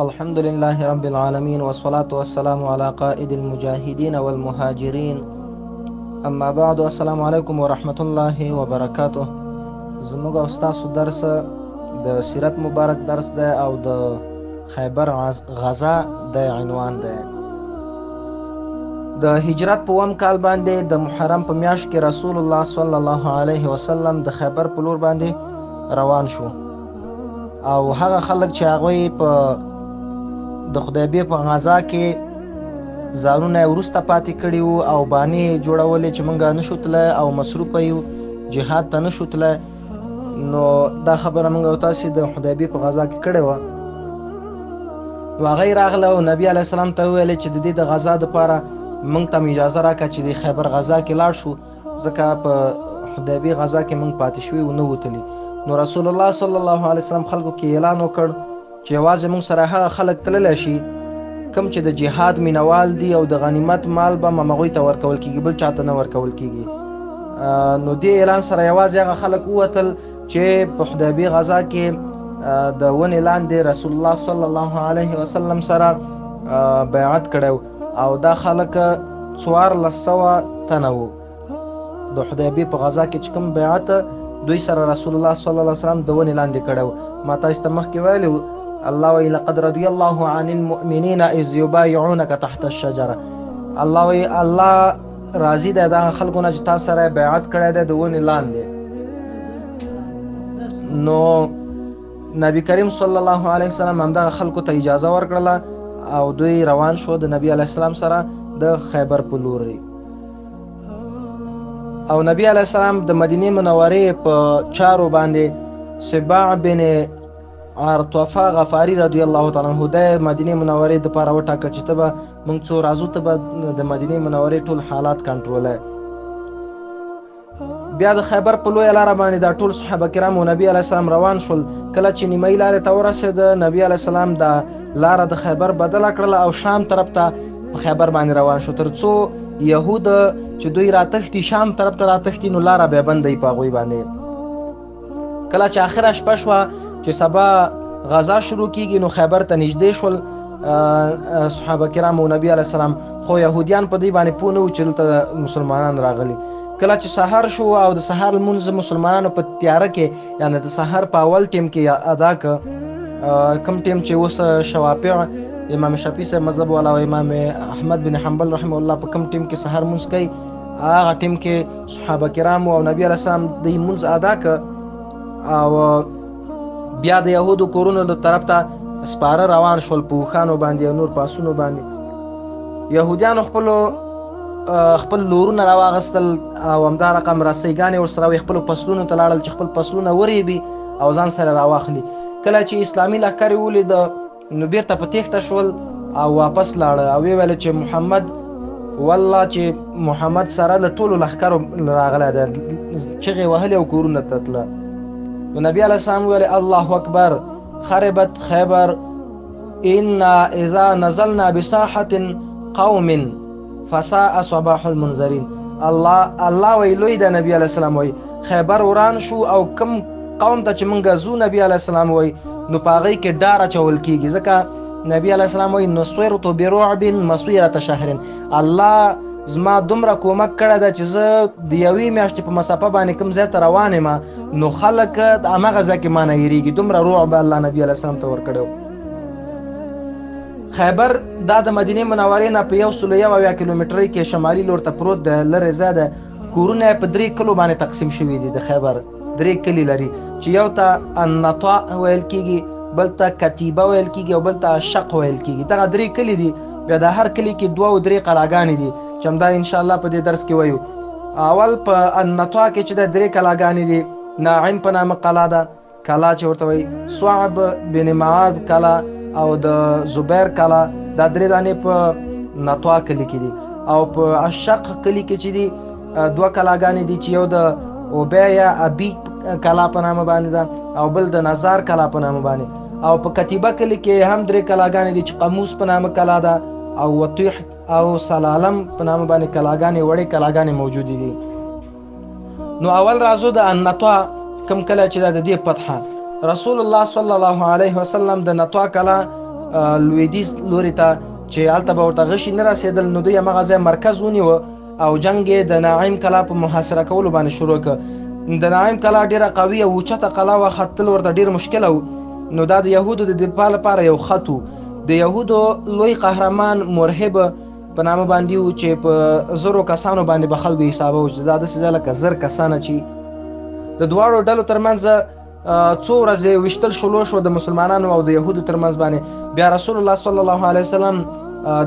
الحمد لله رب العالمين والصلاة والسلام على قائد المجاهدين والمهاجرين. أما بعد، السلام عليكم ورحمة الله وبركاته. زموږ او ستاسو درس د سیرت مبارک درس دی او د خیبر غزا د عنوان دی. د هجرت په اووم کال باندې د محرم په میاشت کې رسول الله صلی الله علیه وسلم د خیبر په لور باندې روان شو او هغه خلک چې هغوی په د خدیبیې په غزا کې ځانونه یې وروسته پاتې کړي وو او بانې یې جوړولې چې موږ نشو تللی او مصروفه یو جهاد ته نشو تللی، نو دا خبره موږ او تاسې د خدیبیې په غزا کې کړې وه. نو هغه یې راغله او نبي علیه السلام ته وویلې چې د دې د غزا دپاره موږ ته اجازه راکړه چې د خیبر غزا کې لاړ شو، ځکه په خدیبیې غزا کې موږ پاتې شوي و نه وتلي. نو رسول الله صلی الله علیه وسلم خلکو کې اعلان وکړ چې یوازې موږ سره هغه خلک تللی شي کوم چې د جهاد مینوال دي او د غنیمت مال به هغوی ته ورکول کېږي، بل چاته نه ورکول کېږي. نو دې اعلان سره یوازې هغه خلک ووتل چې په حدیبیې غزا کې د ونې لاندې رسول الله صلی الله علیه وسلم سره بیعت کړی او دا خلک 1400 تنه وو. د حدیبیې په غزا کې چې کوم بیعت دوی سره رسول الله صلی الله علیه وسلم د ونې لاندې کړی و. ما تاسو ته مخکې ویلي الله وی لقد رضی الله عن المؤمنین اذ یبایعونک تحت الشجره. الله وی الله راضي دی دغه خلکو نه چې تا سره بیعت کړی دی د ونې لاندې. نو نبی کریم صلی الله علیه وسلم همدغه خلکو ته اجازه ورکړله او دوی روان شو د نبی علیه السلام سره د خیبر په لوري. او نبی علیه السلام د مدینې منورې په چارو باندې سباع بن عرطوفه غفاری رضی الله تعالی عنه د مدینې منورې دپاره وټاکه چې ته به موږ څو رازو ته به د مدینې منورې ټول حالات کنټرولوي. بیا د خیبر په لویه لاره باندې دا ټول صحابه کرام او نبی علیه السلام روان شول. کله چې نیمایي لارې ته ورسېده نبی علیه السلام دا لاره د خیبر بدله کړله او شام طرف ته په خیبر باندې روان شو، تر څو یهود چې دوی راتښتي شام طرف ته راتښتي نو لاره بیا بنده یي په هغوی باندې. کله چې آخره شپه شوه چې سبا غزا شروع کیږي نو خیبر ته نږدې شول صحابه کرام او نبی علیه السلام، خو یهودیان په دې باندې پوه نه وو چې دلته مسلمانان راغلي. کله چې سحر شو او د سحر لمونځ مسلمانانو په تیاره کې یعنې د سحر په اول ټیم کې ادا که کوم ټیم چې اوس شوافع امام شافعي صاحب مذهب والا او امام احمد بن حنبل رحمه الله په کوم ټیم کې سحر مونځ کوي، هغه ټیم کې صحابه کرام او نبی علیه السلام د مونځ ادا که او بیا د یهودو کورونو د طرف ته سپاره روان شول په اوښانو باندې او نور پاسونو باندې. یهودیانو خپل لورونه راواغستل او همدا رقم رسیګانې ورسره وې، خپلو فصلونو ته لاړل چې خپل فصلونه وریبي او ځان سره راواخلي. کله چې اسلامي لښکر یې ولیده نو بیرته په تېښته شول او واپس لاړه او ویې ویل چې محمد والله چې محمد سره له ټولو لښکرو راغلی دی، چغې وهلې او کورونه ته تله. نو نبی علیه السلام ویل الله اکبر خربت خیبر انا اذا نزلنا بساحة قوم فساء صباح المنذرین. الله وی لوی د نبی علیه السلام وی خیبر وران شو او کم قوم ته چې مونږ ځو نبی علیه السلام وی نو په هغوی کې ډار اچول کېږي، ځکه نبی علیه السلام وی نصرت برعب مصیرة شهر. الله زما دومره کومک کړی ده چې زه د یوې میاشتې په مسافه باندې کوم ځای ته روان یم نو خلک د همغه ځای کې ما نه هېرېږي. دومره رعب الله نبي علیه السلام ته ورکړی و. خیبر دا د مدینې منورې نه په 101 کیلومترۍ کې شمالي لور ته پروت دی، لرې ځای دی. کورونه یې په 3 کلو باندې تقسیم شوي دي. د خیبر 3 کلي لري چې یو ته النطاع ویل کېږي، بل ته کتیبه ویل کېږي او بل ته شق ویل کېږي. دغه 3 کلي دي. بیا د هر کلي کې 2 او 3 قلاګانې دي چې همدا انشاءالله په دې درس کې وایو. اول په النطاع کې چې د 3 قلاګانې دي، ناعم په نامه قلا ده، کلا چې ورته وایي، صعب بن معاذ کلا او د زبیر کلا، دا 3 دانې په نطاع کلي کې دي. او په الشق کلي کې چې دي 2 قلاګانې دي چې یو د اوبیا یا ابي کلا په نامه باندې ده او بل د نظار کلا په نامه باندې. او په کتیبه کلي کې هم 3 قلاګانې دي چې قموس په نامه کلا ده او وطیح او سلالم په نامه باندې کلاګانې وړې کلاګانې موجودې دي. نو اول راځو د النطاع کوم کله چې د دې فتحه رسول الله صلی الله علیه وسلم د نطاع کلا لویدیځ لوري ته چې هلته به ورته غشي نه رسېدل، نو دوی همغه ځای مرکز ونیوه او جنګ یې د ناعیم کلا په محاصره کولو باندې شروع کړ. د ناعیم کلا ډیره قوي او اوچته کلا وه، ختل ورته ډیر مشکله و. نو دا د یهودو د دفاع لپاره یو خط و. د یهودو لوی قهرمان مرهب په نامه باندې و چې په زرو کسانو باندې به خلکو حسابه و چې دا داسې ځای لکه زر کسانه چې د دواړو ډلو ترمنځ څو ورځې ویشتل شروع د مسلمانانو او د یهودو ترمنځ باندې. بیا رسول الله صلی الله علیه وسلم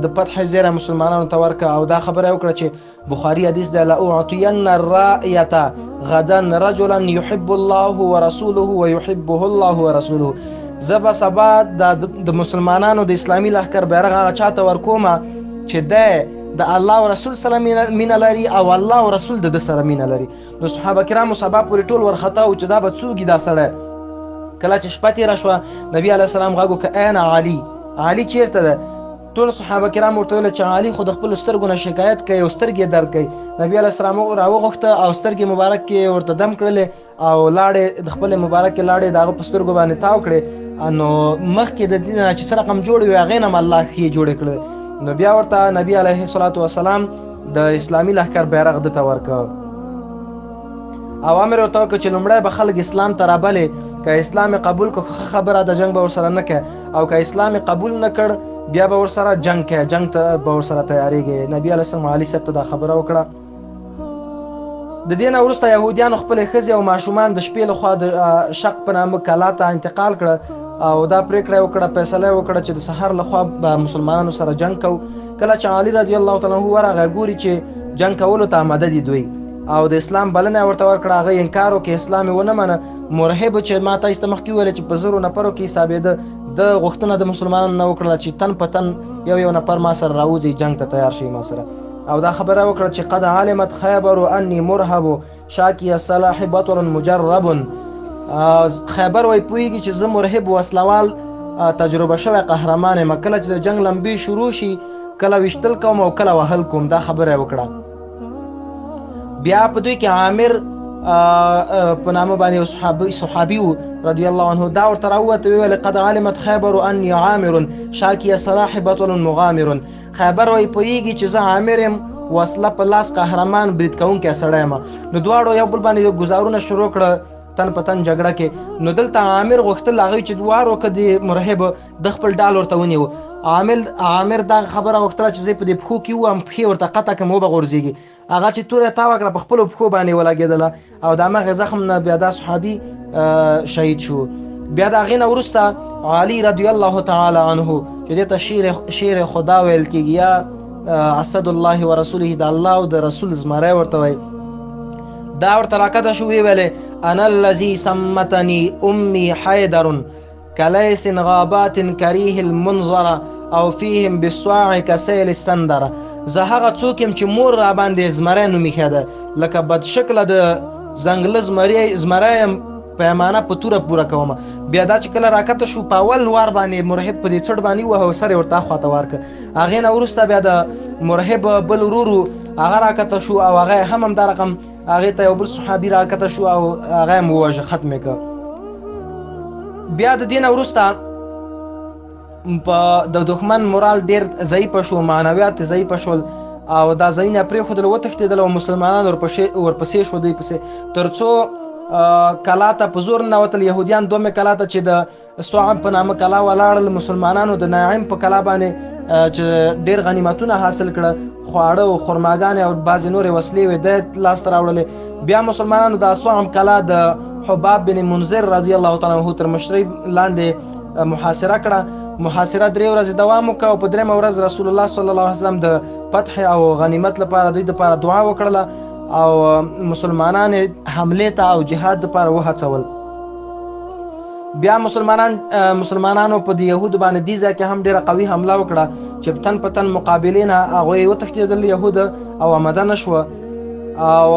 د فتح زیره مسلمانانو ته ورکړه او دا خبره وکړه چې بخاري حدیث دی: لأعطین الرایة غدا رجلا يحب الله ورسوله ويحبه الله ورسوله. زه به سبا د مسلمانانو د اسلامي لښکر بیرغ هغه چاته ورکومه چې د الله او رسول سره مینه لري او الله او رسول د سره مینه لري. نو صحابه کرامو سبا پورې ټول ورخطا و چې دا به څوک دا سړی. کله چې شپه تېره شوه نبي علیه السلام غږ وکړه: این علي چیرته ده؟ ټول صحابه کرام ورته ویل چې علي خو د خپلو سترګو نه شکایت کوي او سترګې درد کوي. نبي علیه السلام راوغوښته او سترګې مبارک کې ورته دم کړلې او لاړې د خپلې مبارکې لاړې د هغه په سترګو باندې تاو کړې. نو مخکې د دې نه چې څه رقم جوړ وي هغې نه م الله ښې جوړې کړې. نو بیا ورته نبي علیه الصلاة والسلام د اسلامي لښکر بیرغ ده ته ورکړ او امر ورته وکړ چې لومړی به خلک اسلام ته رابلې. که اسلام قبول کړ خبره د جنګ به ورسره نه کوي، او که اسلام قبول نه کړ بیا به ورسره جنګ کوي، جنګ ته به ورسره تیارېږي. نبي علیه السلام علي صاحب ته دا خبره وکړه. د دې نه وروسته یهودیانو خپلې ښځې او ماشومان د شپې لخوا د شق په نامه کلا ته انتقال کړه او دا پرېکړه وکړه، فیصله وکړه چې د سحر لخوا به مسلمانانو سره جنګ کوو. کله چې علي رضی الله تعالی عنه ورغی ګوري چې جنګ کولو ته آماده دي دوی او د اسلام بلنه ورته ورکړه، هغه انکار وکړ، اسلام یې ونه منه. مرهب چې ما تاسو ته مخکې وویل چې په زرو نفرو کې حسابېده، د غوښتنه د مسلمانانو نه وکړله چې تن په تن یو نفر ما سره راوځي، جنګ ته تیار شي ما سره. او دا خبره وکړه چې قد علمت خیبر انی مرهب شاکی السلاح بطل مجرب. خیبر وای پوهېږي چې زه مرهب وسلوال تجربه شوی قهرمان یم، کله چې د جنګ لمبې شروع شي کله ویشتل کوم او کله وهل کوم. دا خبره یې وکړه. بیا په دوی کې عامر په نامه باندې صحابي و رضی الله عنه، دا ورته راووته ویل: قد علمت خیبر انی عامر شاکی السلاح بطل مغامر. خیبر وای پوهېږي چې زه عامر یم، وسله په لاس قهرمان برید کوونکی سړی یم. نو دواړو یو بل باندې ګزارونه شروع کړه تن په تن جګړه کې. نو دلته عامر غوښتل هغوی چې وار وکړه د مرهب د خپل ډال ورته ونیو. عامر دا خبره غوښتله چې زه په دې پښو کې ووم، پښې ورته قطع کړم وبه غورځېږي. هغه چې توره تاوه کړه په خپلو پښو باندې ولګېدله او د همغې زخم نه بیا دا صحابي شهید شو. بیا د هغې نه وروسته علي رضی الله تعالی عنه چې دې ته شیر خدا ویل کېږي یا اسد الله ورسوله، د الله او د رسول زمری ورته وایي، دا ورته راکته شو. ویلې: انا الذي سمتني امي حیدر کلیس غابات کریه المنظر او فیهم بالصواع کسیل السندر. زه هغه څوک یم چې مور را باندې زمری نومیښی ده، لکه بدشکله د ځنګله زمری یم، پیمانه په توره پوره کومه. بیا دا چې کله راکته شو په اول وار باندې مرهب په دې څټ باندې ووهه او سر یې ورته اخواته ورکړه. هغې نه وروسته بیا د مرهب بل ورور هغه راکته شو او هغه هم همدا رقم هغې ته یو بل صحابي راکته شو او هغه یې هم ووژه، ختم یې کړ. بیا د دې نه وروسته په د دښمن مورال ډېر ضعیفه شو، معنویات ضعیفه شول او دا ځایونه پرېښودل، وتښتېدل او مسلمانان ورپسې شو دوی پسې، تر څو کلا ته په زور ننوتل یهودیان. دومې کلا ته چې د صعب په نامه کلا ولاړل، مسلمانانو د ناعیم په کلا باندې چې ډېر غنیمتونه حاصل کړه، خواړه او خرماګانې او بعضې نورې وسلې وې د لاسته راوړلې. بیا مسلمانانو د صعب کلا د حباب بن منذر رضی الله تعالی عنه تر مشرۍ لاندې محاصره کړه. محاصره 3 ورځې دوام وکړه او په 3مه ورځ رسول الله صلی الله علیه وسلم د فتح او غنیمت لپاره دوی دپاره دعا وکړله او مسلمانان حمله ته او جهاد لپاره وهڅول. بیا مسلمانانو په د یهودو باندې دې ځای کې هم ډېره قوي حمله وکړه چې تن په تن مقابلې نه هغوی وتښتېدل یهود او آماده نه شوه. او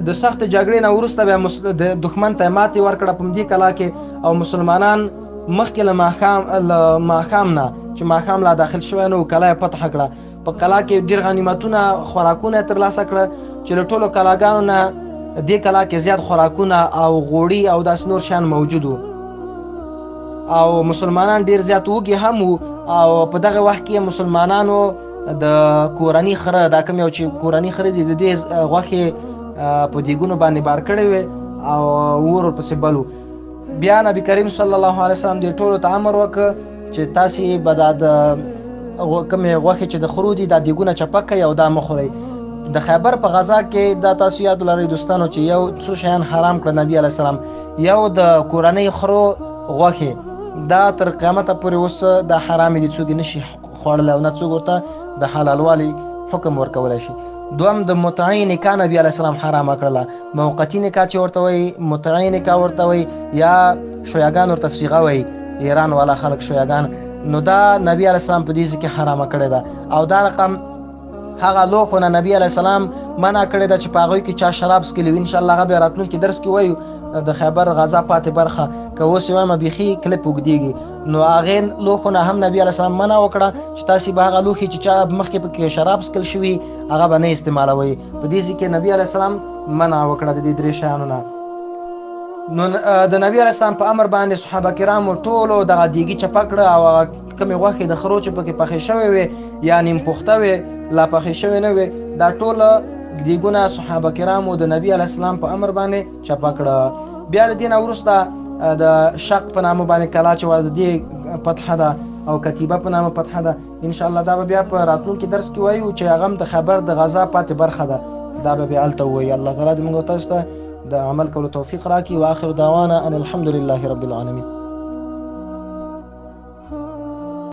د سخت جګړې نه وروسته بیا د دښمن ته ماتې ورکړه په دې کلا کې او مسلمانان مخکې له ماښام نه چې ماښام لا داخل شوی نه و کلا یې فتح کړه. په کلا کې ډېر غنیمتونه خوراکونه یې ترلاسه کړه چې له ټولو کلاګانو نه دې کلا کې زیات خوراکونه او غوړي او داسې نور شیان موجود و. او مسلمانان ډیر زیات وږي هم وو او په دغه وخت کې مسلمانانو د کورني خره دا کوم یو چې کورني خره دي د دې غوښې په دیګونو باندې بار کړی وي او ور پسې بلو. بیا نبی کریم صلی الله علیه وسلم دې ټولو ته امر وکړ چې تاسې به دا د کومې غوښې چې د خرو دي دا دیګونه چپه کړئ او دا مه خورئ. د خیبر په غزا کې دا تاسو یاد لرئ دوستانو چې یو څو شیان حرام کړل نبی علیه السلام. یو د کورنۍ خرو غوښې دا تر قیامته پورې اوس دا حرام دي، څوک یې نشي خوړلی او نه څوک ورته د حلالوالي حکم ورکولی شي. دوم د متعی نکاح نبی علیه السلام حرامه کړله. موقتي نکاح چې ورته وایي، متعی نکاح ورته وایي، یا شویاګان ورته صیغه وایي، ایران والا خلک شویاګان، نو دا نبی علیه السلام په دې کې حرامه کړې ده. او دا رقم هغه لوښونه نبی علیه السلام منع کړې ده چې په هغوی کې چا شراب څکلي وي. انشاءالله هغه بیا راتلونکي درس کې وایو د خیبر غزا پاتې برخه، که اوس یې وایم بیخي کلیپ اوږدېږي، نو هغې لوښونه هم نبي علیه السلام منع وکړه چې تاسې به هغه لوښي چې چا مخکې پکې شراب څکل شوي هغه به نه استعمالوئ. په دې کې نبي علیه السلام منع وکړه د دې درې شیانو نه. نو د نبی علیه السلام په امر باندې صحابه کرامو ټولو دغه دیګي چپه کړه او هغه کومې غوښې د خرو چې پکې پخې شوې وې یا نیم پخته وې لا پخې شوې نه وې، دا ټوله دیګونه صحابه کرامو د نبی علیه السلام په امر باندې چپه کړه. بیا د دې نه وروسته د شق په نامه باندې کلا چې وه د دې فتحه ده او کتیبه په نامه فتحه ده. انشاءالله دا به بیا په راتلونکي درس کې وایو چې هغه هم د خبر د غزا پاتې برخه ده، دا به بیا هلته ووایي. الله تعالی دې موږ تاسو ته د عمل کولو توفیق راکړي. واخر دعوانا ان الحمد لله رب العالمین.